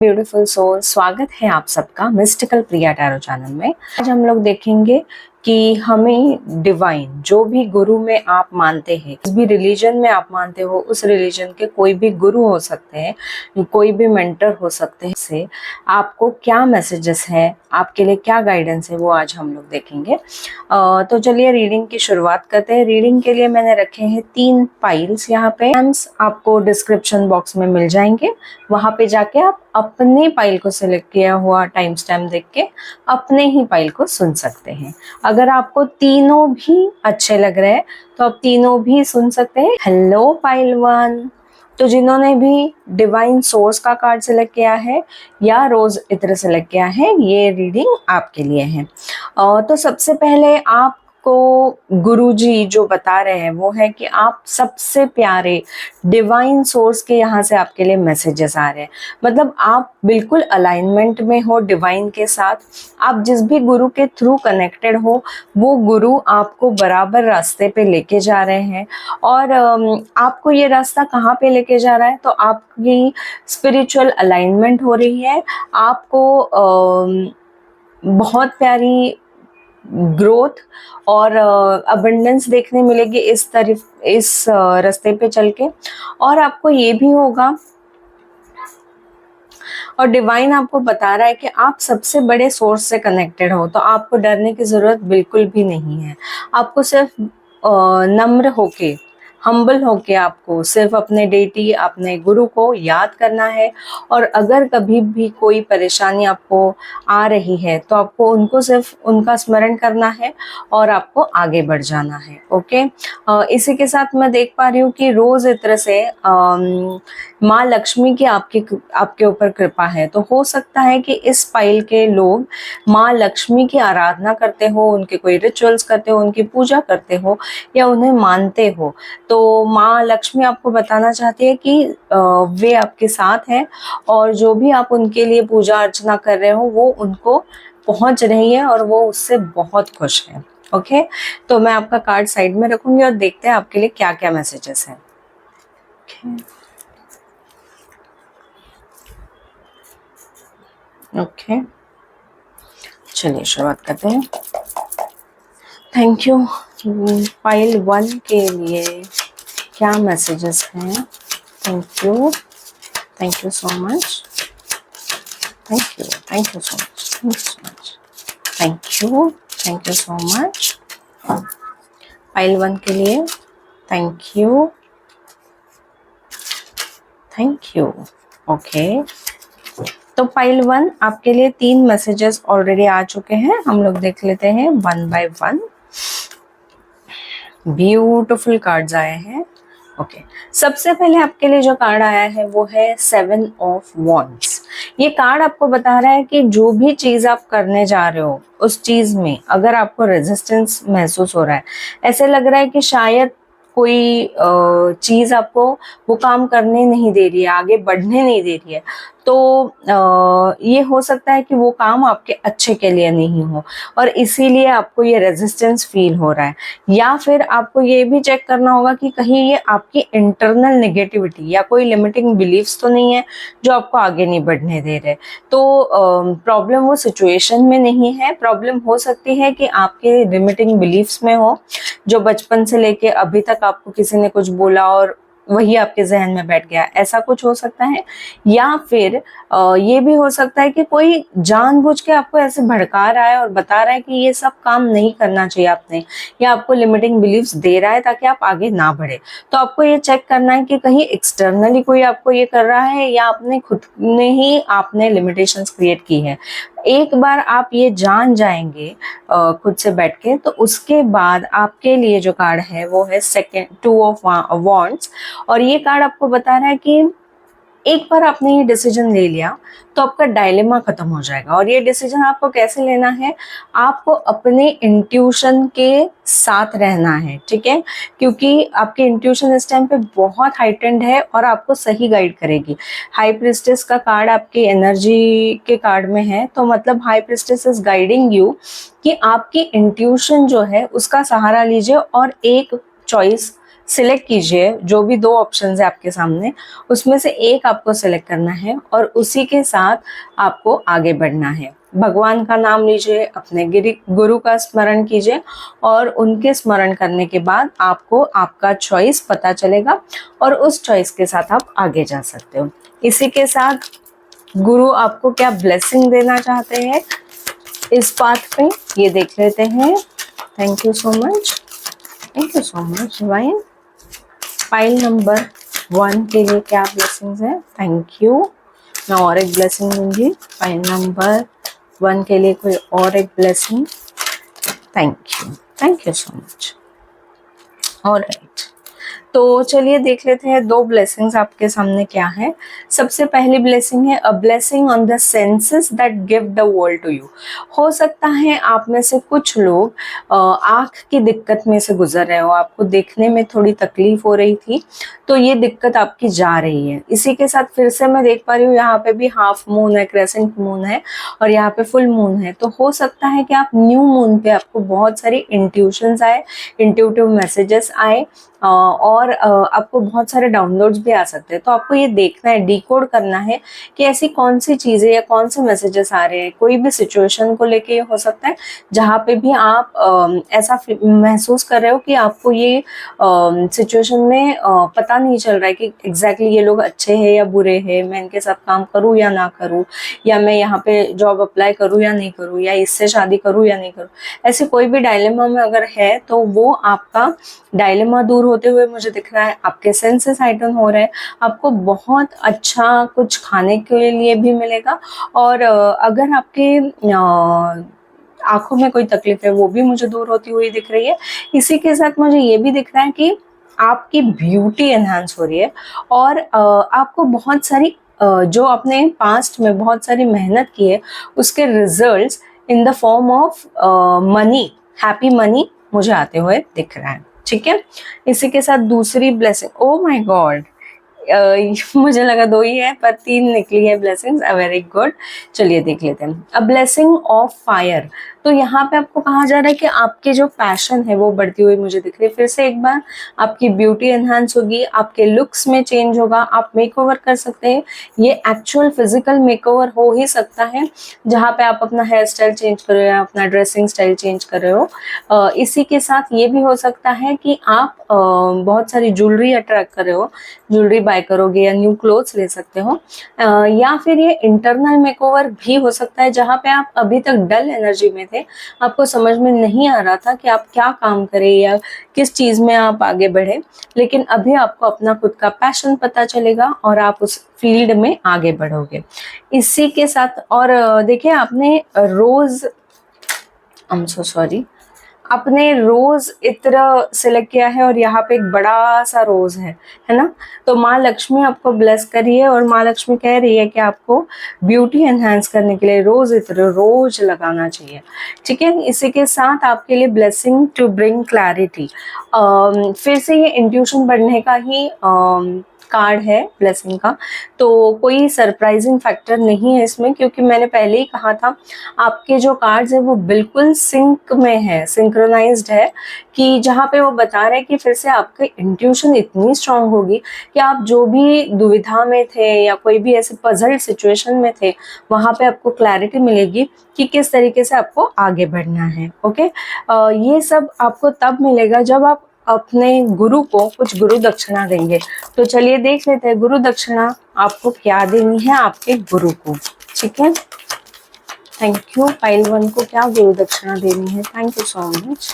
Beautiful soul, स्वागत है आप सबका मिस्टिकल प्रिया टैरो चैनल में। आज हम लोग देखेंगे कि हमें डिवाइन, जो भी गुरु में आप मानते हैं, जिस भी रिलीजन में आप मानते हो, उस रिलीजन के कोई भी गुरु हो सकते हैं, कोई भी मेंटर हो सकते हैं, से आपको क्या मैसेजेस है, आपके लिए क्या गाइडेंस है, वो आज हम लोग देखेंगे। तो चलिए रीडिंग की शुरुआत करते हैं। रीडिंग के लिए मैंने रखे हैं 3 फाइल्स यहाँ पे। आपको डिस्क्रिप्शन बॉक्स में मिल जाएंगे, वहां पे जाके आप अपने फाइल को सिलेक्ट किया हुआ टाइम स्टैम्प देख के अपने ही फाइल को सुन सकते हैं। अगर आपको तीनों भी अच्छे लग रहे हैं तो आप तीनों भी सुन सकते हैं। हेलो फाइल 1, तो जिन्होंने भी डिवाइन सोर्स का कार्ड सिलेक्ट किया है या रोज इत्र सिलेक्ट किया है, ये रीडिंग आपके लिए है। तो सबसे पहले आपको गुरुजी जो बता रहे हैं वो है कि आप सबसे प्यारे डिवाइन सोर्स के यहाँ से आपके लिए मैसेजेस आ रहे हैं। मतलब आप बिल्कुल अलाइनमेंट में हो डिवाइन के साथ। आप जिस भी गुरु के थ्रू कनेक्टेड हो, वो गुरु आपको बराबर रास्ते पे लेके जा रहे हैं। और आपको ये रास्ता कहाँ पे लेके जा रहा है, तो आपकी स्पिरिचुअल अलाइनमेंट हो रही है। आपको बहुत प्यारी ग्रोथ और अबंडेंस देखने मिलेगी इस रास्ते पे चल के। और आपको ये भी होगा, और डिवाइन आपको बता रहा है कि आप सबसे बड़े सोर्स से कनेक्टेड हो, तो आपको डरने की जरूरत बिल्कुल भी नहीं है। आपको सिर्फ नम्र होके, हम्बल होके आपको सिर्फ अपने डेटी, अपने गुरु को याद करना है। और अगर कभी भी कोई परेशानी आपको आ रही है तो आपको उनको सिर्फ उनका स्मरण करना है और आपको आगे बढ़ जाना है। ओके, इसी के साथ मैं देख पा रही हूँ कि रोज इत्र से माँ लक्ष्मी की आपके ऊपर कृपा है। तो हो सकता है कि इस फाइल के लोग माँ लक्ष्मी की आराधना करते हो, उनके कोई रिचुअल्स करते हो, उनकी पूजा करते हो या उन्हें मानते हो। तो माँ लक्ष्मी आपको बताना चाहती है कि वे आपके साथ हैं और जो भी आप उनके लिए पूजा अर्चना कर रहे हो वो उनको पहुंच रही है और वो उससे बहुत खुश है। ओके, तो मैं आपका कार्ड साइड में रखूंगी और देखते हैं आपके लिए क्या क्या मैसेजेस हैं। ओके, चलिए शुरुआत करते हैं। थैंक यू फाइल 1 के लिए क्या मैसेजेस हैं। Thank you so much, thank you so much file 1 के लिए। Thank you. ओके, तो फाइल 1 आपके लिए 3 मैसेजेस ऑलरेडी आ चुके हैं। हम लोग देख लेते हैं 1 बाय 1। ब्यूटीफुल कार्ड्स आए हैं। ओके, सबसे पहले आपके लिए जो कार्ड आया है वो है 7 ऑफ वॉन्ड्स। ये कार्ड आपको बता रहा है कि जो भी चीज आप करने जा रहे हो उस चीज में अगर आपको रेजिस्टेंस महसूस हो रहा है, ऐसे लग रहा है कि शायद कोई चीज आपको वो काम करने नहीं दे रही है, आगे बढ़ने नहीं दे रही है, तो ये हो सकता है कि वो काम आपके अच्छे के लिए नहीं हो और इसीलिए आपको ये रेजिस्टेंस फील हो रहा है। या फिर आपको ये भी चेक करना होगा कि कहीं ये आपकी इंटरनल नेगेटिविटी या कोई लिमिटिंग बिलीफ्स तो नहीं है जो आपको आगे नहीं बढ़ने दे रहे। तो प्रॉब्लम वो सिचुएशन में नहीं है, प्रॉब्लम हो सकती है कि आपके लिमिटिंग बिलीफ्स में हो, जो बचपन से लेके अभी तक आपको किसी ने कुछ बोला और वही आपके जहन में बैठ गया, ऐसा कुछ हो सकता है। या फिर ये भी हो सकता है कि कोई जानबूझ के आपको ऐसे भड़का रहा है और बता रहा है कि ये सब काम नहीं करना चाहिए आपने, या आपको लिमिटिंग बिलीफ्स दे रहा है ताकि आप आगे ना बढ़े। तो आपको ये चेक करना है कि कहीं एक्सटर्नली कोई आपको ये कर रहा है या आपने खुद ने ही आपने लिमिटेशंस क्रिएट की है। एक बार आप ये जान जाएंगे खुद से बैठ के, तो उसके बाद आपके लिए जो कार्ड है वो है 2 ऑफ वॉन्ड्स। और ये कार्ड आपको बता रहा है कि एक बार आपने ये डिसीजन ले लिया तो आपका डायलेमा खत्म हो जाएगा। और ये डिसीजन आपको कैसे लेना है, आपको अपने इंट्यूशन के साथ रहना है, ठीक है, क्योंकि आपकी इंट्यूशन इस टाइम पे बहुत हाइटेंड है और आपको सही गाइड करेगी। हाई प्रिस्टेस का कार्ड आपकी एनर्जी के कार्ड में है, तो मतलब high priestess is guiding you कि आपकी इंट्यूशन जो है उसका सहारा लीजिए और एक चॉइस सिलेक्ट कीजिए, जो भी दो ऑप्शन है आपके सामने उसमें से एक आपको सिलेक्ट करना है और उसी के साथ आपको आगे बढ़ना है। भगवान का नाम लीजिए, अपने गुरु का स्मरण कीजिए और उनके स्मरण करने के बाद आपको आपका चॉइस पता चलेगा और उस चॉइस के साथ आप आगे जा सकते हो। इसी के साथ गुरु आपको क्या ब्लेसिंग देना चाहते हैं इस पाथ पे, ये देख लेते हैं। Thank you so much, thank you so much divine. File number 1 के लिए क्या ब्लेसिंग्स है? Thank you. मैं और एक ब्लेसिंग दूंगी। फाइल नंबर 1 के लिए कोई और एक blessing. Thank you so much. Alright, तो चलिए देख लेते हैं दो ब्लेसिंग्स आपके सामने क्या है। सबसे पहली ब्लेसिंग है a blessing on the senses that give the world to you. हो सकता है आप में से कुछ लोग आँख की दिक्कत में से गुजर रहे हो, आपको देखने में थोड़ी तकलीफ हो रही थी, तो ये दिक्कत आपकी जा रही है। इसी के साथ फिर से मैं देख पा रही हूँ यहाँ पे भी हाफ मून है, क्रेसेंट मून है और यहाँ पे फुल मून है। तो हो सकता है कि आप न्यू मून पे आपको बहुत सारी इंट्यूशंस आए, इंट्यूटिव मैसेजेस आए और आपको बहुत सारे डाउनलोड्स भी आ सकते हैं। तो आपको ये देखना है, डिकोड करना है कि ऐसी कौन सी चीज़ें या कौन से मैसेजेस आ रहे हैं। कोई भी सिचुएशन को लेके हो सकता है जहाँ पे भी आप ऐसा महसूस कर रहे हो कि आपको ये सिचुएशन में पता नहीं चल रहा है कि एग्जैक्टली ये लोग अच्छे हैं या बुरे हैं, मैं इनके साथ काम करूँ या ना करूँ, या मैं यहाँ पे जॉब अप्लाई करूँ या नहीं करूँ, या इससे शादी करूँ या नहीं करूँ। ऐसे कोई भी डायलेमा में अगर है तो वो आपका डायलेमा दूर होते हुए मुझे दिख रहा है। आपके सेंसेस हाइटन हो रहे हैं, आपको बहुत अच्छा कुछ खाने के लिए भी मिलेगा और अगर आपके आंखों में कोई तकलीफ है वो भी मुझे दूर होती हुई दिख रही है। इसी के साथ मुझे ये भी दिख रहा है कि आपकी ब्यूटी एनहांस हो रही है और आपको बहुत सारी जो आपने पास्ट में बहुत सारी मेहनत की है उसके results in the form of money, happy money मुझे आते हुए दिख रहा है। ठीक है, इसी के साथ दूसरी ब्लेसिंग, ओ माय गॉड, मुझे लगा 2 ही है पर 3 निकली है ब्लेसिंग्स। वेरी गुड, चलिए देख लेते हैं। अ ब्लेसिंग ऑफ फायर, तो यहाँ पे आपको कहा जा रहा है कि आपके जो पैशन है वो बढ़ती हुई मुझे दिख रही है। फिर से एक बार आपकी ब्यूटी एनहांस होगी, आपके लुक्स में चेंज होगा, आप मेकओवर कर सकते हैं। ये एक्चुअल फिजिकल मेकओवर हो ही सकता है जहाँ पे आप अपना हेयर स्टाइल चेंज कर रहे हो, अपना ड्रेसिंग स्टाइल चेंज कर रहे हो। इसी के साथ ये भी हो सकता है कि आप बहुत सारी ज्वेलरी अट्रैक्ट कर रहे हो, ज्वेलरी बाय करोगे या न्यू क्लोथ्स ले सकते हो। या फिर ये इंटरनल मेकओवर भी हो सकता है जहाँ पे आप अभी तक डल एनर्जी में थे, आपको समझ में नहीं आ रहा था कि आप क्या काम करें या किस चीज में आप आगे बढ़े, लेकिन अभी आपको अपना खुद का पैशन पता चलेगा और आप उस फील्ड में आगे बढ़ोगे। इसी के साथ और देखिए आपने रोज, आई एम सो सॉरी, आपने रोज इत्र सिलेक्ट किया है और यहाँ पे एक बड़ा सा रोज है ना। तो माँ लक्ष्मी आपको ब्लेस करिए और माँ लक्ष्मी कह रही है कि आपको ब्यूटी एनहांस करने के लिए रोज इत्र रोज लगाना चाहिए। ठीक है, इसी के साथ आपके लिए ब्लेसिंग टू ब्रिंग क्लैरिटी। फिर से ये इंट्यूशन बढ़ने का ही कार्ड है ब्लेसिंग का, तो कोई सरप्राइजिंग फैक्टर नहीं है इसमें, क्योंकि मैंने पहले ही कहा था आपके जो कार्ड्स है वो बिल्कुल सिंक में है, सिंक्रोनाइज्ड है, कि जहाँ पे वो बता रहे हैं कि फिर से आपकी इंट्यूशन इतनी स्ट्रांग होगी कि आप जो भी दुविधा में थे या कोई भी ऐसे पजल्ड सिचुएशन में थे वहाँ पे आपको क्लैरिटी मिलेगी कि किस तरीके से आपको आगे बढ़ना है। ओके, ये सब आपको तब मिलेगा जब आप अपने गुरु को कुछ गुरु दक्षिणा देंगे। तो चलिए देख लेते हैं गुरु दक्षिणा आपको क्या देनी है आपके गुरु को। ठीक है, थैंक यू। फाइल 1 को क्या गुरु दक्षिणा देनी है? Thank you so much,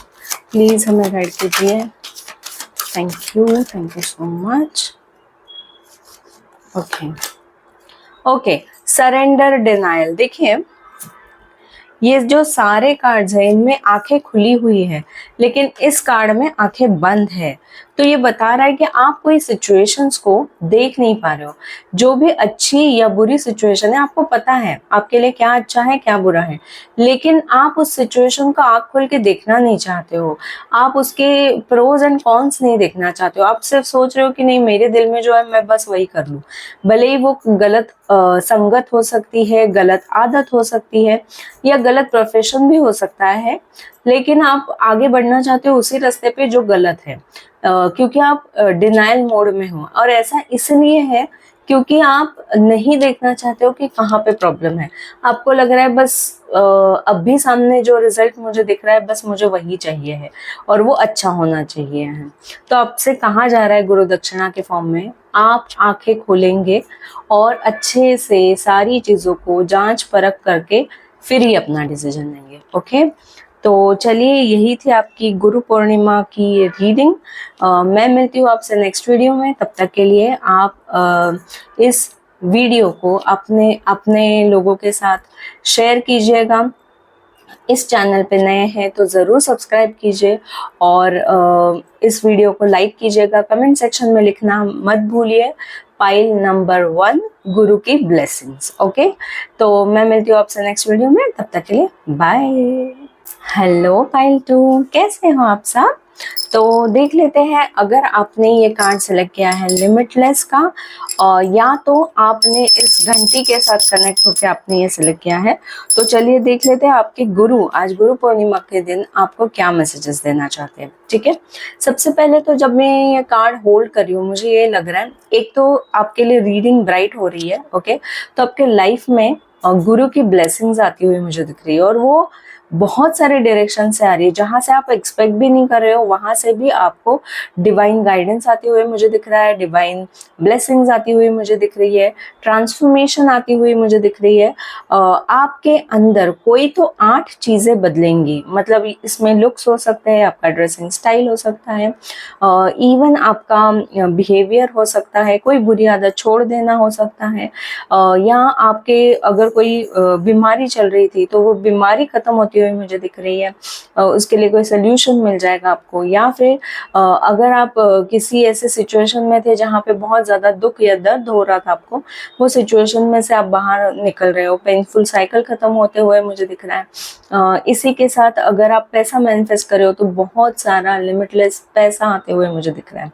please हमें गाइड कीजिए। Thank you so much. Okay, surrender denial. देखिए ये जो सारे कार्ड्स हैं इनमें आंखें खुली हुई है, लेकिन इस कार्ड में आंखें बंद है। तो ये बता रहा है कि आप कोई सिचुएशंस को देख नहीं पा रहे हो। जो भी अच्छी या बुरी सिचुएशन है आपको पता है आपके लिए क्या अच्छा है क्या बुरा है, लेकिन आप उस सिचुएशन को आंख खोल के देखना नहीं चाहते हो। आप उसके प्रोज एंड कॉन्स नहीं देखना चाहते हो। आप सिर्फ सोच रहे हो कि नहीं मेरे दिल में जो है मैं बस वही कर लूँ, भले ही वो गलत संगत हो सकती है, गलत आदत हो सकती है या गलत प्रोफेशन भी हो सकता है, लेकिन आप आगे बढ़ना चाहते हो उसी रास्ते पे जो गलत है, क्योंकि आप डिनायल मोड में हो। और ऐसा इसलिए है क्योंकि आप नहीं देखना चाहते हो कि कहाँ पे प्रॉब्लम है। आपको लग रहा है बस अभी सामने जो रिजल्ट मुझे दिख रहा है बस मुझे वही चाहिए है और वो अच्छा होना चाहिए है। तो आपसे कहा जा रहा है गुरु दक्षिणा के फॉर्म में, आप आंखें खोलेंगे और अच्छे से सारी चीज़ों को जांच परख करके फिर ही अपना डिसीजन लेंगे। ओके, तो चलिए यही थी आपकी गुरु पूर्णिमा की रीडिंग। मैं मिलती हूँ आपसे नेक्स्ट वीडियो में। तब तक के लिए आप इस वीडियो को अपने अपने लोगों के साथ शेयर कीजिएगा। इस चैनल पे नए हैं तो ज़रूर सब्सक्राइब कीजिए और इस वीडियो को लाइक कीजिएगा। कमेंट सेक्शन में लिखना मत भूलिए पाइल नंबर 1 गुरु की ब्लेसिंग्स। ओके, तो मैं मिलती हूँ आपसे नेक्स्ट वीडियो में। तब तक के लिए बाय। हेलो पाइल 2, कैसे हो आप सब? तो देख लेते हैं, अगर आपने ये कार्ड सेलेक्ट किया है लिमिटलेस का, और या तो आपने इस घंटी के साथ कनेक्ट होकर आपने ये सिलेक्ट किया है, तो चलिए देख लेते हैं आपके गुरु आज गुरु पूर्णिमा के दिन आपको क्या मैसेजेस देना चाहते हैं। ठीक है, सबसे पहले तो जब मैं ये कार्ड होल्ड कर रही हूँ मुझे ये लग रहा है, एक तो आपके लिए रीडिंग ब्राइट हो रही है। ओके, तो आपके लाइफ में गुरु की ब्लेसिंग्स आती हुई मुझे दिख रही है और वो बहुत सारे डायरेक्शन से आ रही है। जहां से आप एक्सपेक्ट भी नहीं कर रहे हो वहां से भी आपको डिवाइन गाइडेंस आती हुई मुझे दिख रहा है, डिवाइन ब्लेसिंग्स आती हुई मुझे दिख रही है, ट्रांसफॉर्मेशन आती हुई मुझे दिख रही है। आपके अंदर कोई तो 8 चीजें बदलेंगी। मतलब इसमें लुक्स हो सकते हैं, आपका ड्रेसिंग स्टाइल हो सकता है, इवन आपका बिहेवियर हो सकता है, कोई बुरी आदत छोड़ देना हो सकता है, या आपके अगर कोई बीमारी चल रही थी तो वो बीमारी खत्म होती हुई मुझे दिख रही है, उसके लिए कोई सोल्यूशन मिल जाएगा आपको। या फिर अगर आप किसी ऐसे सिचुएशन में थे जहाँ पे बहुत ज़्यादा दुख या दर्द हो रहा था आपको, वो सिचुएशन में से आप बाहर निकल रहे हो, पेनफुल साइकिल खत्म होते हुए मुझे दिख रहा है। इसी के साथ अगर आप पैसा मैनिफेस्ट कर रहे हो तो बहुत सारा लिमिटलेस पैसा आते हुए मुझे दिख रहा है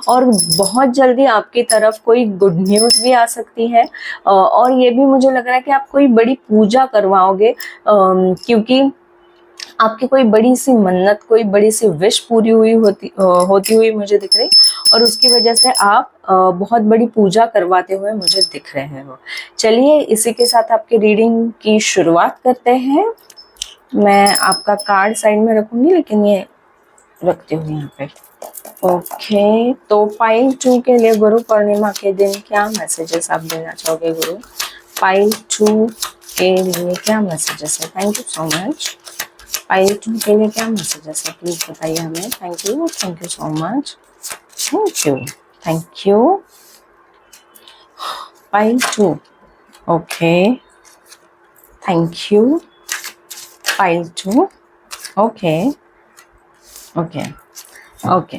और बहुत जल्दी आपकी तरफ कोई गुड न्यूज़ भी आ सकती है। और ये भी मुझे लग रहा है कि आप कोई बड़ी पूजा करवाओगे, क्योंकि आपकी कोई बड़ी सी मन्नत, कोई बड़ी सी विश पूरी होती हुई मुझे दिख रही, और उसकी वजह से आप बहुत बड़ी पूजा करवाते हुए मुझे दिख रहे हो। चलिए इसी के साथ आपकी रीडिंग की शुरुआत करते हैं। मैं आपका कार्ड साइड में रखूंगी लेकिन ये रखती हूँ यहाँ पे। ओके, तो पाइल 2 के लिए गुरु पूर्णिमा के दिन क्या मैसेजेस आप देना चाहोगे गुरु? पाइल 2 के लिए क्या मैसेजेस है? Thank you so much. Pile 2 के लिए क्या मैसेजेस है प्लीज बताइए हमें। Thank you so much. Thank you, thank you. Pile 2, okay, thank you. Pile 2, okay, okay, okay,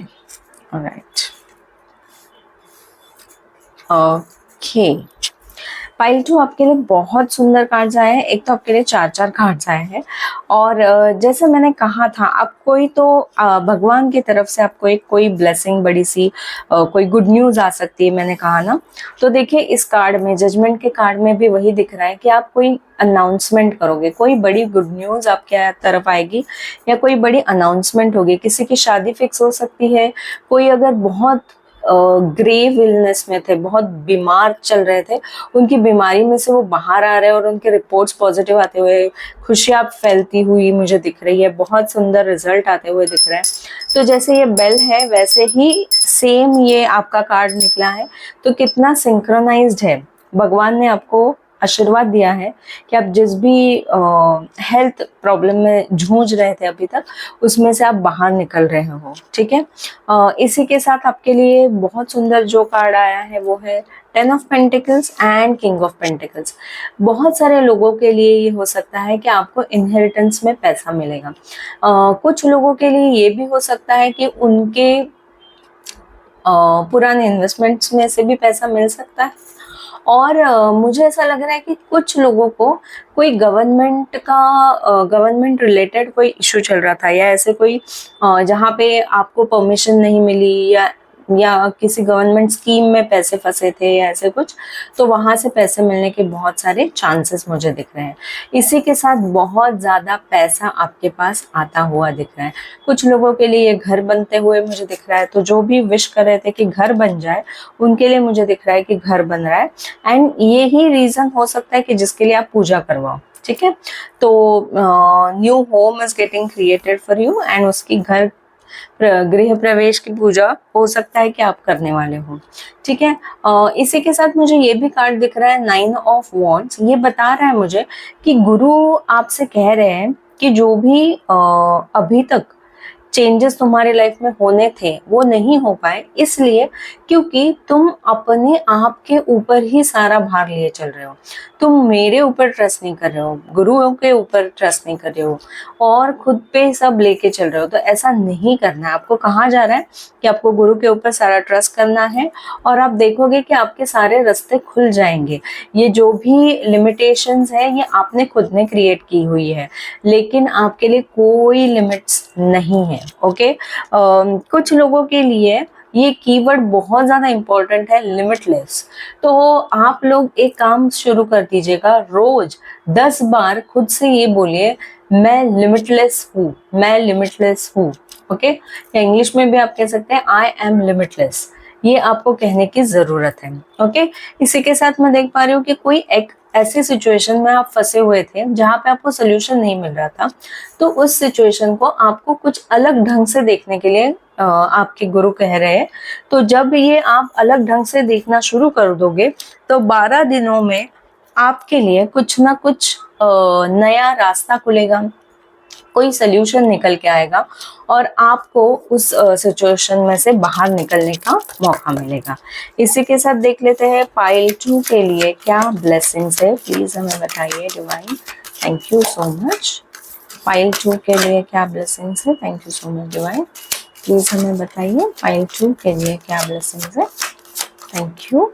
alright, okay. Pile 2 आपके लिए बहुत सुंदर कार्ड्स आए हैं। एक तो आपके लिए 4 कार्ड्स आए हैं और जैसे मैंने कहा था आप कोई तो भगवान की तरफ से आपको एक कोई ब्लेसिंग बड़ी सी कोई गुड न्यूज़ आ सकती है, मैंने कहा ना। तो देखिए इस कार्ड में, जजमेंट के कार्ड में भी वही दिख रहा है कि आप कोई अनाउंसमेंट करोगे, कोई बड़ी गुड न्यूज़ आपके तरफ आएगी या कोई बड़ी अनाउंसमेंट होगी। किसी की शादी फिक्स हो सकती है, कोई अगर बहुत ग्रेव इलनेस में थे, बहुत बीमार चल रहे थे, उनकी बीमारी में से वो बाहर आ रहे हैं और उनके रिपोर्ट्स पॉजिटिव आते हुए, खुशियाँ फैलती हुई मुझे दिख रही है, बहुत सुंदर रिजल्ट आते हुए दिख रहे हैं। तो जैसे ये बेल है वैसे ही सेम ये आपका कार्ड निकला है। तो कितना सिंक्रोनाइज्ड है, भगवान ने आपको आशीर्वाद दिया है कि आप जिस भी हेल्थ प्रॉब्लम में जूझ रहे थे अभी तक, उसमें से आप बाहर निकल रहे हो। ठीक है, इसी के साथ आपके लिए बहुत सुंदर जो कार्ड आया है वो है 10 of pentacles and king of pentacles. बहुत सारे लोगों के लिए ये हो सकता है कि आपको इनहेरिटेंस में पैसा मिलेगा। कुछ लोगों के लिए ये भी हो सकता है कि उनके पुराने इन्वेस्टमेंट्स में से भी पैसा मिल सकता है। और मुझे ऐसा लग रहा है कि कुछ लोगों को कोई गवर्नमेंट रिलेटेड कोई इशू चल रहा था, या ऐसे कोई जहाँ पे आपको परमिशन नहीं मिली, या या किसी गवर्नमेंट स्कीम में पैसे फंसे थे या ऐसे कुछ, तो वहां से पैसे मिलने के बहुत सारे चांसेस मुझे दिख रहे हैं। इसी के साथ बहुत ज़्यादा पैसा आपके पास आता हुआ दिख रहा है। कुछ लोगों के लिए ये घर बनते हुए मुझे दिख रहा है, तो जो भी विश कर रहे थे कि घर बन जाए, उनके लिए मुझे दिख रहा है कि घर बन रहा है। एंड ये ही रीज़न हो सकता है कि जिसके लिए आप पूजा करवाओ, ठीक है। तो new home is getting created for you and उसकी घर गृह प्रवेश की पूजा हो सकता है कि आप करने वाले हो, ठीक है। इसी के साथ मुझे ये भी कार्ड दिख रहा है 9 ऑफ वॉन्ड्स। ये बता रहा है मुझे कि गुरु आपसे कह रहे हैं कि जो भी अभी तक चेंजेस तुम्हारे लाइफ में होने थे वो नहीं हो पाए, इसलिए क्योंकि तुम अपने आप के ऊपर ही सारा भार लिए चल रहे हो। तुम मेरे ऊपर ट्रस्ट नहीं कर रहे हो, गुरुओं के ऊपर ट्रस्ट नहीं कर रहे हो और खुद पे सब लेके चल रहे हो। तो ऐसा नहीं करना है। आपको कहा जा रहा है कि आपको गुरु के ऊपर सारा ट्रस्ट करना है और आप देखोगे कि आपके सारे रास्ते खुल जाएंगे। ये जो भी लिमिटेशंस है ये आपने खुद ने क्रिएट की हुई है, लेकिन आपके लिए कोई लिमिट्स नहीं है, ओके। कुछ लोगों के लिए ये कीवर्ड बहुत ज़्यादा इम्पोर्टेंट है, लिमिटलेस। तो आप लोग एक काम शुरू कर दीजिएगा, रोज 10 बार खुद से ये बोलिए, मैं लिमिटलेस हूँ, मैं लिमिटलेस हूँ, ओके। या इंग्लिश में भी आप कह सकते हैं आई एम लिमिटलेस। ये आपको कहने की ज़रूरत है, ओके। इसी के साथ मैं देख पा रही हूँ कि कोई एक ऐसी सिचुएशन में आप फंसे हुए थे जहाँ पे आपको सोल्यूशन नहीं मिल रहा था, तो उस सिचुएशन को आपको कुछ अलग ढंग से देखने के लिए आपके गुरु कह रहे हैं। तो जब ये आप अलग ढंग से देखना शुरू कर दोगे तो 12 दिनों में आपके लिए कुछ ना कुछ नया रास्ता खुलेगा, कोई सोल्यूशन निकल के आएगा और आपको उस सिचुएशन में से बाहर निकलने का मौका मिलेगा। इसी के साथ देख लेते हैं पाइल 2 के लिए क्या ब्लेसिंग्स है, प्लीज हमें बताइए divine. Thank you so much. Pile 2 के लिए क्या ब्लेसिंग्स है, thank you so much divine. Please हमें बताइए पाइल 2 के लिए क्या ब्लेसिंग्स है। Thank you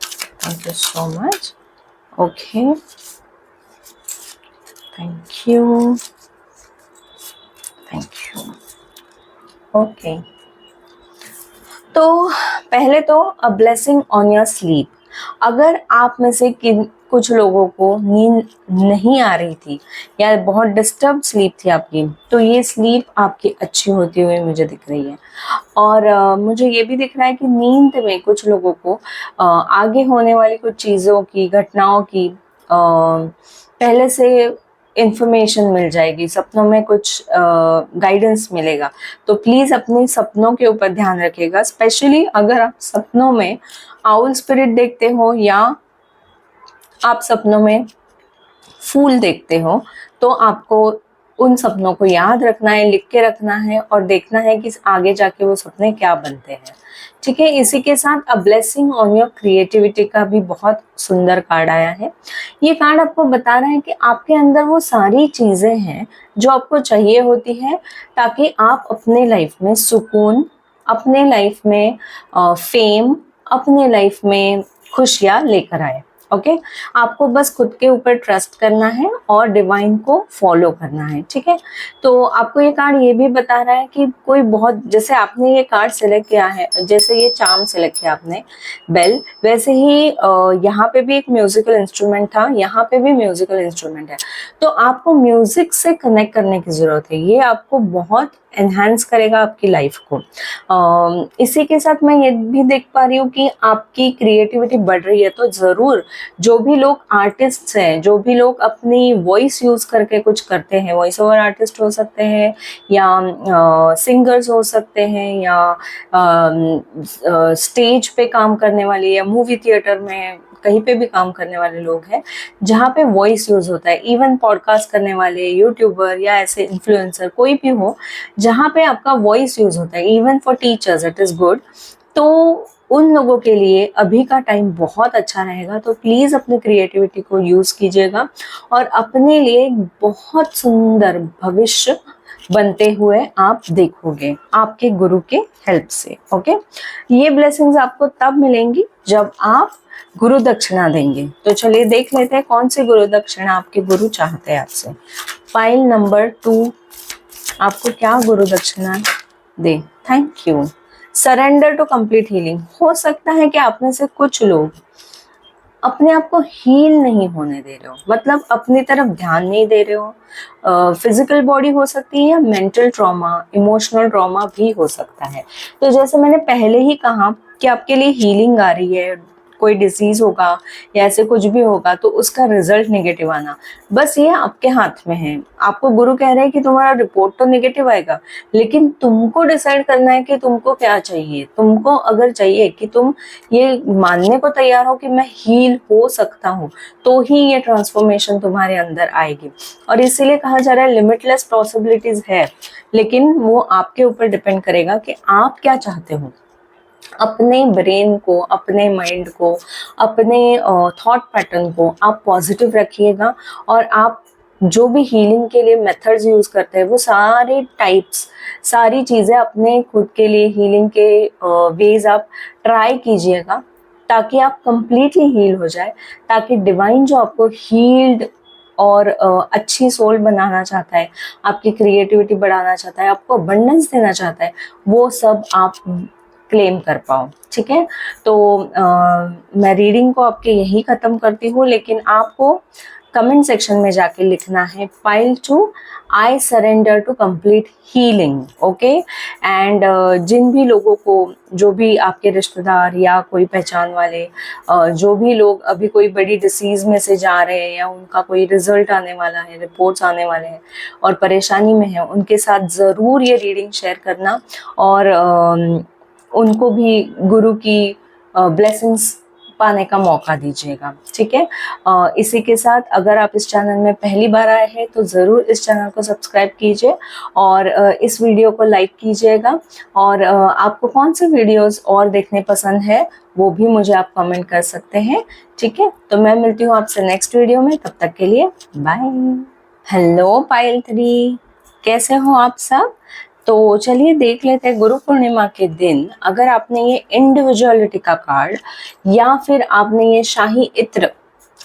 so much. Okay, thank you, thank you. Okay, तो पहले तो अ ब्लेसिंग ऑन योर स्लीप। अगर आप में से कुछ लोगों को नींद नहीं आ रही थी या बहुत डिस्टर्ब स्लीप थी आपकी, तो ये स्लीप आपकी अच्छी होती हुई मुझे दिख रही है। और मुझे ये भी दिख रहा है कि नींद में कुछ लोगों को आगे होने वाली कुछ चीज़ों की, घटनाओं की पहले से इंफॉर्मेशन मिल जाएगी, सपनों में कुछ गाइडेंस मिलेगा। तो प्लीज़ अपने सपनों के ऊपर ध्यान रखिएगा, स्पेशली अगर आप सपनों में आउल स्पिरिट देखते हो या आप सपनों में फूल देखते हो, तो आपको उन सपनों को याद रखना है, लिख के रखना है और देखना है कि आगे जाके वो सपने क्या बनते हैं, ठीक है। इसी के साथ अ ब्लेसिंग ऑन योर क्रिएटिविटी का भी बहुत सुंदर कार्ड आया है। ये कार्ड आपको बता रहा है कि आपके अंदर वो सारी चीज़ें हैं जो आपको चाहिए होती है ताकि आप अपने लाइफ में सुकून, अपने लाइफ में फेम, अपने लाइफ में खुशियाँ लेकर आए, ओके। आपको बस खुद के ऊपर ट्रस्ट करना है और डिवाइन को फॉलो करना है, ठीक है। तो आपको ये कार्ड ये भी बता रहा है कि कोई बहुत, जैसे आपने ये कार्ड सिलेक्ट किया है, जैसे ये चार्म सिलेक्ट किया आपने बेल, वैसे ही यहाँ पे भी एक म्यूजिकल इंस्ट्रूमेंट था, यहाँ पे भी म्यूजिकल इंस्ट्रूमेंट है। तो आपको म्यूजिक से कनेक्ट करने की जरूरत है, ये आपको बहुत एनहांस करेगा आपकी लाइफ को। इसी के साथ मैं ये भी देख पा रही हूँ कि आपकी क्रिएटिविटी बढ़ रही है। तो ज़रूर जो भी लोग आर्टिस्ट हैं, जो भी लोग अपनी वॉइस यूज़ करके कुछ करते हैं, वॉइस ओवर आर्टिस्ट हो सकते हैं या सिंगर्स हो सकते हैं या स्टेज पे काम करने वाले या मूवी थिएटर में कहीं पे भी काम करने वाले लोग हैं जहाँ पे वॉइस यूज होता है, इवन पॉडकास्ट करने वाले यूट्यूबर या ऐसे इन्फ्लुएंसर कोई भी हो जहाँ पे आपका वॉइस यूज होता है, even for teachers it is good. तो उन लोगों के लिए अभी का टाइम बहुत अच्छा रहेगा। तो प्लीज़ अपनी क्रिएटिविटी को यूज़ कीजिएगा और अपने लिए बहुत सुंदर भविष्य बनते हुए आप देखोगे आपके गुरु के हेल्प से, ओके। ये ब्लेसिंग्स आपको तब मिलेंगी जब आप गुरु दक्षिणा देंगे। तो चलिए देख लेते हैं कौन सी गुरु दक्षिणा आपके गुरु चाहते हैं आपसे। फाइल नंबर 2 आपको क्या गुरु दक्षिणा दे। Thank you. Surrender to complete healing. हो सकता है कि आप में से कुछ लोग अपने आप को हील नहीं होने दे रहे हो, मतलब अपनी तरफ ध्यान नहीं दे रहे हो। फिजिकल बॉडी हो सकती है या मेंटल ट्रॉमा, इमोशनल ट्रॉमा भी हो सकता है। तो जैसे मैंने पहले ही कहा कि आपके लिए हीलिंग आ रही है, कोई डिसीज होगा या ऐसे कुछ भी होगा तो उसका रिजल्ट नेगेटिव आना, बस ये आपके हाथ में है। आपको गुरु कह रहे हैं कि तुम्हारा रिपोर्ट तो नेगेटिव आएगा, लेकिन तुमको डिसाइड करना है कि तुमको क्या चाहिए। तुमको अगर चाहिए कि तुम ये मानने को तैयार हो कि मैं हील हो सकता हूँ, तो ही ये ट्रांसफॉर्मेशन तुम्हारे अंदर आएगी। और इसीलिए कहा जा रहा है लिमिटलेस पॉसिबिलिटीज है, लेकिन वो आपके ऊपर डिपेंड करेगा कि आप क्या चाहते हो। अपने ब्रेन को, अपने माइंड को, अपने थॉट पैटर्न को आप पॉजिटिव रखिएगा। और आप जो भी हीलिंग के लिए मेथड्स यूज करते हैं वो सारे टाइप्स, सारी चीजें अपने खुद के लिए हीलिंग के वेज आप ट्राई कीजिएगा, ताकि आप कंप्लीटली हील हो जाए, ताकि डिवाइन जो आपको हील्ड और अच्छी सोल बनाना चाहता है, आपकी क्रिएटिविटी बढ़ाना चाहता है, आपको अबंडेंस देना चाहता है, वो सब आप क्लेम कर पाओ। ठीक है, तो मैं रीडिंग को आपके यही खत्म करती हूँ, लेकिन आपको कमेंट सेक्शन में जाके लिखना है file 2 I surrender to complete healing. Okay, and जिन भी लोगों को, जो भी आपके रिश्तेदार या कोई पहचान वाले, जो भी लोग अभी कोई बड़ी डिसीज में से जा रहे हैं या उनका कोई रिजल्ट आने वाला है, रिपोर्ट्स आने वाले हैं और परेशानी में है, उनके साथ ज़रूर ये रीडिंग शेयर करना और उनको भी गुरु की ब्लेसिंग्स पाने का मौका दीजिएगा। ठीक है, इसी के साथ अगर आप इस चैनल में पहली बार आए हैं तो ज़रूर इस चैनल को सब्सक्राइब कीजिए और इस वीडियो को लाइक कीजिएगा। और आपको कौन सी वीडियोस और देखने पसंद है वो भी मुझे आप कमेंट कर सकते हैं। ठीक है, तो मैं मिलती हूँ आपसे नेक्स्ट वीडियो में, तब तक के लिए बाय। हेलो पायल 3, कैसे हो आप सब? तो चलिए देख लेते हैं गुरु पूर्णिमा के दिन अगर आपने ये इंडिविजुअलिटी का कार्ड या फिर आपने ये शाही इत्र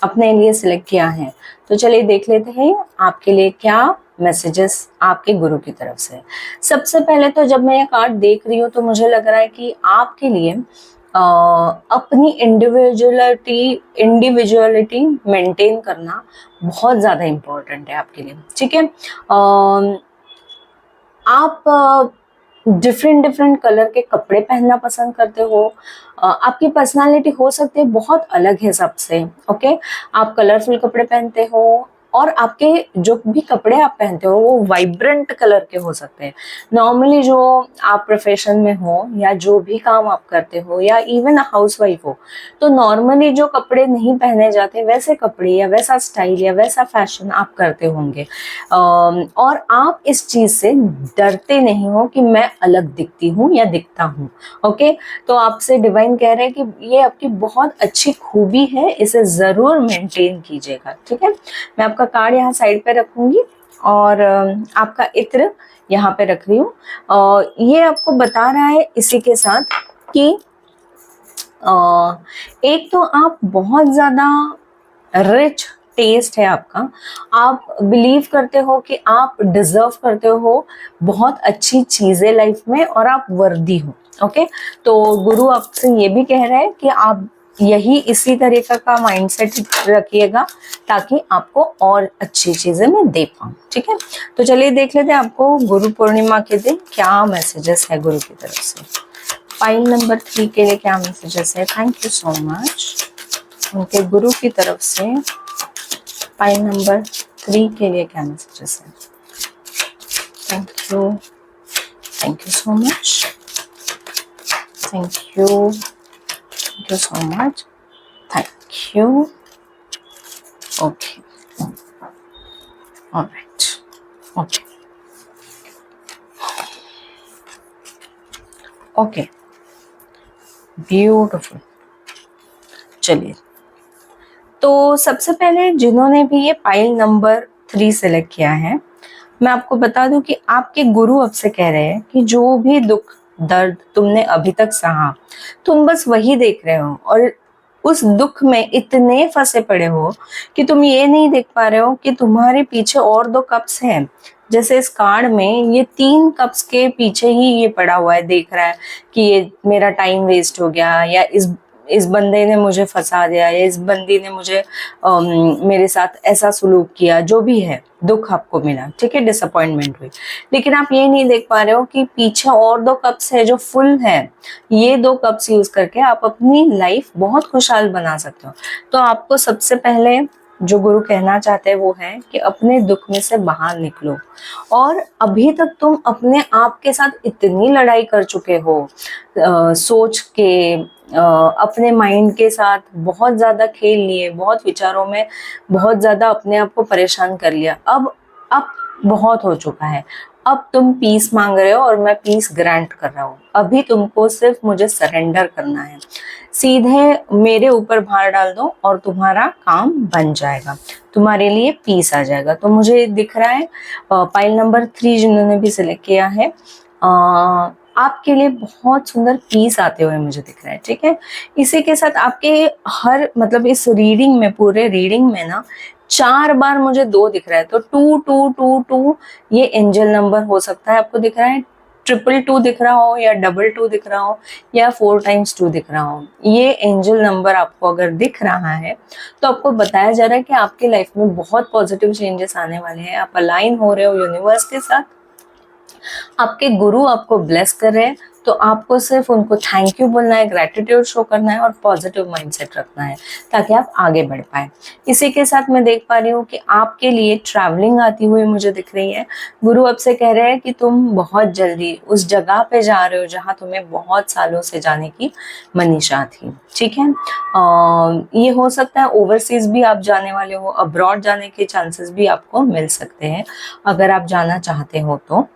अपने लिए सिलेक्ट किया है, तो चलिए देख लेते हैं आपके लिए क्या मैसेजेस आपके गुरु की तरफ से। सबसे पहले तो जब मैं ये कार्ड देख रही हूँ तो मुझे लग रहा है कि आपके लिए अपनी इंडिविजुअलिटी मेंटेन करना बहुत ज़्यादा इम्पोर्टेंट है आपके लिए। ठीक है, आप डिफरेंट कलर के कपड़े पहनना पसंद करते हो। आपकी पर्सनालिटी हो सकती है बहुत अलग है सबसे। ओके, आप कलरफुल कपड़े पहनते हो और आपके जो भी कपड़े आप पहनते हो वो वाइब्रेंट कलर के हो सकते हैं। नॉर्मली जो आप प्रोफेशन में हो या जो भी काम आप करते हो या इवन हाउसवाइफ हो, तो नॉर्मली जो कपड़े नहीं पहने जाते वैसे कपड़े या वैसा स्टाइल या वैसा फैशन आप करते होंगे। और आप इस चीज से डरते नहीं हो कि मैं अलग दिखती हूँ या दिखता हूँ। ओके, तो आपसे डिवाइन कह रहे हैं कि ये आपकी बहुत अच्छी खूबी है, इसे जरूर मेंटेन कीजिएगा। ठीक है, मैं आपका कार्ड यहाँ साइड पे रखूंगी और आपका इत्र यहाँ पे रख रही हूँ। ये आपको बता रहा है इसी के साथ कि एक तो आप बहुत ज्यादा रिच टेस्ट है आपका, आप बिलीव करते हो कि आप डिजर्व करते हो बहुत अच्छी चीजें लाइफ में और आप वर्दी हो। ओके, तो गुरु आपसे ये भी कह रहा है कि आप यही इसी तरीका का माइंडसेट रखिएगा ताकि आपको और अच्छी चीजें मैं दे पाऊँ। ठीक है, तो चलिए देख लेते हैं आपको गुरु पूर्णिमा के दिन क्या मैसेजेस है गुरु की तरफ से। फाइल नंबर 3 के लिए क्या मैसेजेस है? Thank you so much. उनके गुरु की तरफ से फाइल नंबर 3 के लिए क्या मैसेजेस है? Thank you so much, thank you so much, thank you. Okay, alright, okay okay, beautiful. चलिए, तो सबसे पहले जिन्होंने भी ये पाइल नंबर 3 सेलेक्ट किया है, मैं आपको बता दूं कि आपके गुरु अब से कह रहे हैं कि जो भी दुख दर्द तुमने अभी तक सहा, तुम बस वही देख रहे हो और उस दुख में इतने फंसे पड़े हो कि तुम ये नहीं देख पा रहे हो कि तुम्हारे पीछे और 2 कप्स हैं। जैसे इस कार्ड में ये 3 कप्स के पीछे ही ये पड़ा हुआ है, देख रहा है कि ये मेरा टाइम वेस्ट हो गया, या इस बंदे ने मुझे फंसा दिया, या इस बंदी ने मुझे मेरे साथ ऐसा सुलूक किया, जो भी है दुख आपको मिला, ठीक है, डिसअपॉइंटमेंट हुई। लेकिन आप ये नहीं देख पा रहे हो कि पीछे और 2 कप्स है जो फुल है। ये 2 कप्स यूज करके आप अपनी लाइफ बहुत खुशहाल बना सकते हो। तो आपको सबसे पहले जो गुरु कहना चाहते हैं वो है कि अपने दुख में से बाहर निकलो। और अभी तक तुम अपने आप के साथ इतनी लड़ाई कर चुके हो, सोच के, अपने माइंड के साथ बहुत ज्यादा खेल लिए, बहुत विचारों में बहुत ज्यादा अपने आप को परेशान कर लिया। अब बहुत हो चुका है। अब तुम पीस मांग रहे हो और मैं पीस ग्रांट कर रहा हूँ। अभी तुमको सिर्फ मुझे सरेंडर करना है, सीधे मेरे ऊपर भार डाल दो और तुम्हारा काम बन जाएगा, तुम्हारे लिए पीस आ जाएगा। तो मुझे दिख रहा है पाइल नंबर 3 जिन्होंने भी सिलेक्ट किया है, आपके लिए बहुत सुंदर पीस आते हुए मुझे दिख रहा है, ठीक है। इसी के साथ आपके हर मतलब इस रीडिंग में, पूरे रीडिंग में ना 4 बार मुझे 2 दिख रहा है। तो 2222 ये एंजल नंबर हो सकता है, आपको दिख रहा है 222 दिख रहा हो, या 22 दिख रहा हो, या 4 टाइम्स 2 दिख रहा हो। ये एंजल नंबर आपको अगर दिख रहा है तो आपको बताया जा रहा है कि आपकी लाइफ में बहुत पॉजिटिव चेंजेस आने वाले हैं। आप अलाइन हो रहे हो यूनिवर्स के साथ, आपके गुरु आपको ब्लेस कर रहे हैं। तो आपको सिर्फ उनको थैंक यू बोलना है, ग्रेटिट्यूड शो करना है और पॉजिटिव माइंडसेट रखना है ताकि आप आगे बढ़ पाए। इसी के साथ मैं देख पा रही हूँ कि आपके लिए ट्रैवलिंग आती हुई मुझे दिख रही है। गुरु आपसे कह रहे हैं कि तुम बहुत जल्दी उस जगह पे जा रहे हो जहाँ तुम्हें बहुत सालों से जाने की मनीषा थी, ठीक है। ये हो सकता है ओवरसीज भी आप जाने वाले हो, अब्रॉड जाने के चांसेस भी आपको मिल सकते हैं अगर आप जाना चाहते हो तो।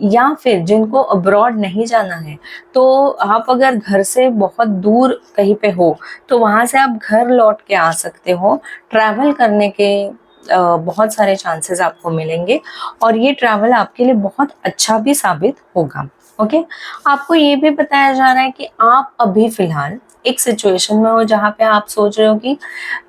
या फिर जिनको अब्रॉड नहीं जाना है, तो आप अगर घर से बहुत दूर कहीं पे हो तो वहां से आप घर लौट के आ सकते हो। ट्रैवल करने के बहुत सारे चांसेस आपको मिलेंगे और ये ट्रैवल आपके लिए बहुत अच्छा भी साबित होगा। ओके, आपको ये भी बताया जा रहा है कि आप अभी फिलहाल एक सिचुएशन में हो जहाँ पे आप सोच रहे हो कि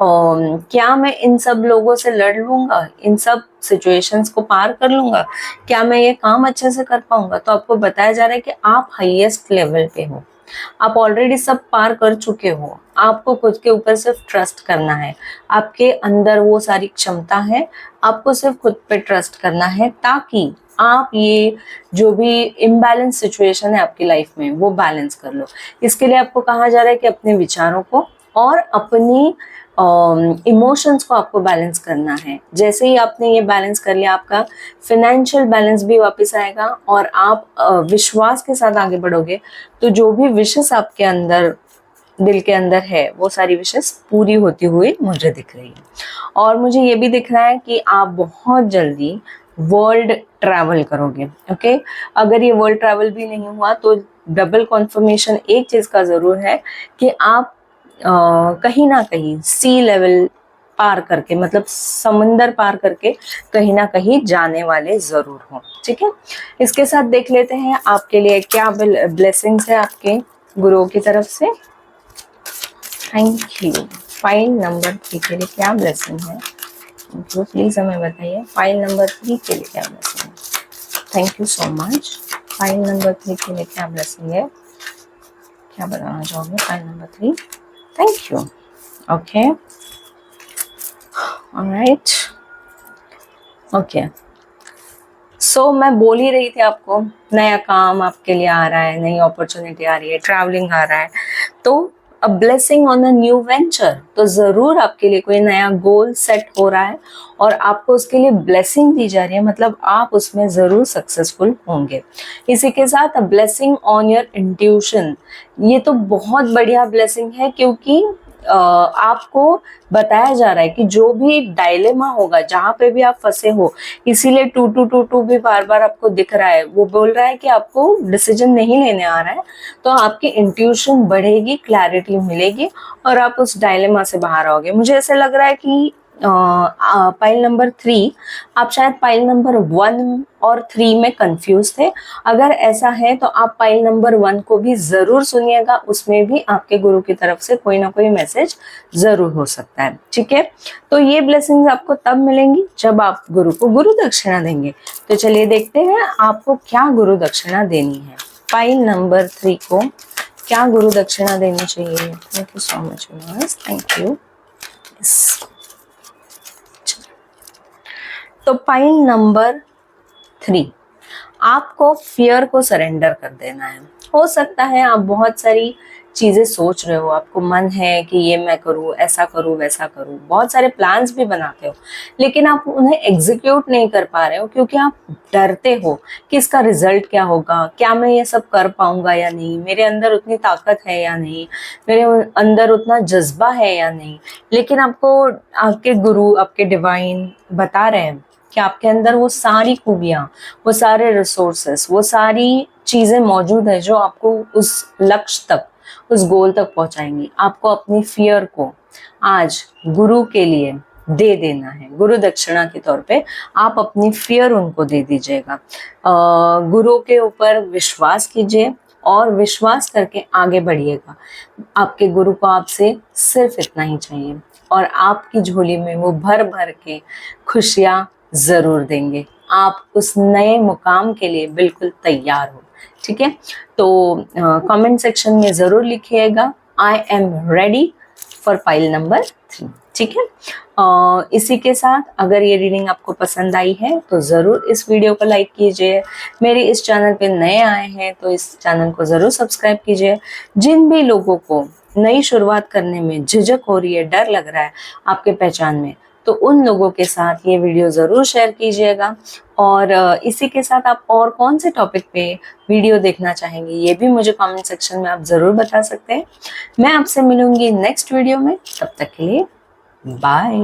क्या मैं इन सब लोगों से लड़ लूंगा, इन सब सिचुएशंस को पार कर लूंगा, क्या मैं ये काम अच्छे से कर पाऊंगा। तो आपको बताया जा रहा है कि आप हाईएस्ट लेवल पे हो, आप ऑलरेडी सब पार कर चुके हो। आपको खुद के ऊपर सिर्फ ट्रस्ट करना है, आपके अंदर वो सारी क्षमता है, आपको सिर्फ खुद पे ट्रस्ट करना है ताकि आप ये जो भी इम्बैलेंस सिचुएशन है आपकी लाइफ में वो बैलेंस कर लो। इसके लिए आपको कहा जा रहा है कि अपने विचारों को और अपनी इमोशंस को आपको बैलेंस करना है। जैसे ही आपने ये बैलेंस कर लिया, आपका फाइनेंशियल बैलेंस भी वापस आएगा और आप विश्वास के साथ आगे बढ़ोगे। तो जो भी विशेष आपके अंदर, दिल के अंदर है, वो सारी विशेष पूरी होती हुई मुझे दिख रही है। और मुझे ये भी दिख रहा है कि आप बहुत जल्दी वर्ल्ड ट्रैवल करोगे। ओके, अगर ये वर्ल्ड ट्रैवल भी नहीं हुआ तो डबल कॉन्फर्मेशन एक चीज का जरूर है कि आप कहीं ना कहीं सी लेवल पार करके, मतलब समंदर पार करके कहीं ना कहीं जाने वाले जरूर हो, ठीक है। इसके साथ देख लेते हैं आपके लिए क्या ब्लेसिंग्स है आपके गुरुओं की तरफ से। Thank you. फाइल नंबर 3 के लिए क्या ब्लेसिंग है, तो प्लीज हमें बताइए। फाइल नंबर 3 के लिए क्या ब्लेसिंग है। Thank you so much. File number 3 के लिए क्या ब्लेसिंग है, क्या बताना चाहोगे file number 3। Thank you. Okay, alright, okay. So मैं बोल ही रही थी आपको, नया काम आपके लिए आ रहा है, नई अपॉर्चुनिटी आ रही है, ट्रैवलिंग आ रहा है, तो अ blessing on a new venture. तो जरूर आपके लिए कोई नया गोल सेट हो रहा है और आपको उसके लिए ब्लेसिंग दी जा रही है, मतलब आप उसमें जरूर सक्सेसफुल होंगे। इसी के साथ अ ब्लेसिंग ऑन योर इंट्यूशन, ये तो बहुत बढ़िया ब्लेसिंग है क्योंकि आपको बताया जा रहा है कि जो भी डायलेमा होगा, जहां पे भी आप फंसे हो, इसीलिए 2222 भी बार बार आपको दिख रहा है। वो बोल रहा है कि आपको डिसीजन नहीं लेने आ रहा है, तो आपकी इंट्यूशन बढ़ेगी, क्लैरिटी मिलेगी और आप उस डायलेमा से बाहर आओगे। मुझे ऐसा लग रहा है कि पाइल नंबर 3, आप शायद पाइल नंबर 1 और 3 में कंफ्यूज थे। अगर ऐसा है तो आप पाइल नंबर 1 को भी जरूर सुनिएगा, उसमें भी आपके गुरु की तरफ से कोई ना कोई मैसेज जरूर हो सकता है। ठीक है, तो ये ब्लेसिंग्स आपको तब मिलेंगी जब आप गुरु को गुरु दक्षिणा देंगे। तो चलिए देखते हैं आपको क्या गुरु दक्षिणा देनी है। पाइल नंबर 3 को क्या गुरु दक्षिणा देनी चाहिए? Thank you so much, thank you. तो पाइल नंबर 3, आपको फियर को सरेंडर कर देना है। हो सकता है आप बहुत सारी चीजें सोच रहे हो, आपको मन है कि ये मैं करूँ, ऐसा करूँ, वैसा करूँ, बहुत सारे प्लान्स भी बनाते हो, लेकिन आप उन्हें एग्जीक्यूट नहीं कर पा रहे हो क्योंकि आप डरते हो कि इसका रिजल्ट क्या होगा, क्या मैं ये सब कर पाऊंगा या नहीं, मेरे अंदर उतनी ताकत है या नहीं, मेरे अंदर उतना जज्बा है या नहीं। लेकिन आपको आपके गुरु, आपके डिवाइन बता रहे हैं कि आपके अंदर वो सारी खूबियां, वो सारे रिसोर्सेस, वो सारी चीजें मौजूद है जो आपको उस लक्ष्य तक, उस गोल तक पहुंचाएंगी। आपको अपनी फियर को आज गुरु के लिए दे देना है। गुरु दक्षिणा के तौर पे आप अपनी फियर उनको दे दीजिएगा। गुरु के ऊपर विश्वास कीजिए और विश्वास करके आगे बढ़िएगा। आपके गुरु को आपसे सिर्फ इतना ही चाहिए और आपकी झोली में वो भर भर के खुशियां जरूर देंगे। आप उस नए मुकाम के लिए बिल्कुल तैयार हो। ठीक है, तो कमेंट सेक्शन में जरूर लिखिएगा I am ready for pile number 3। ठीक है, इसी के साथ अगर ये रीडिंग आपको पसंद आई है तो ज़रूर इस वीडियो को लाइक कीजिए। मेरे इस चैनल पे नए आए हैं तो इस चैनल को ज़रूर सब्सक्राइब कीजिए। जिन भी लोगों को नई शुरुआत करने में झिझक हो रही है, डर लग रहा है आपके पहचान में, तो उन लोगों के साथ ये वीडियो ज़रूर शेयर कीजिएगा। और इसी के साथ आप और कौन से टॉपिक पे वीडियो देखना चाहेंगे ये भी मुझे कमेंट सेक्शन में आप ज़रूर बता सकते हैं। मैं आपसे मिलूंगी नेक्स्ट वीडियो में, तब तक के लिए बाय।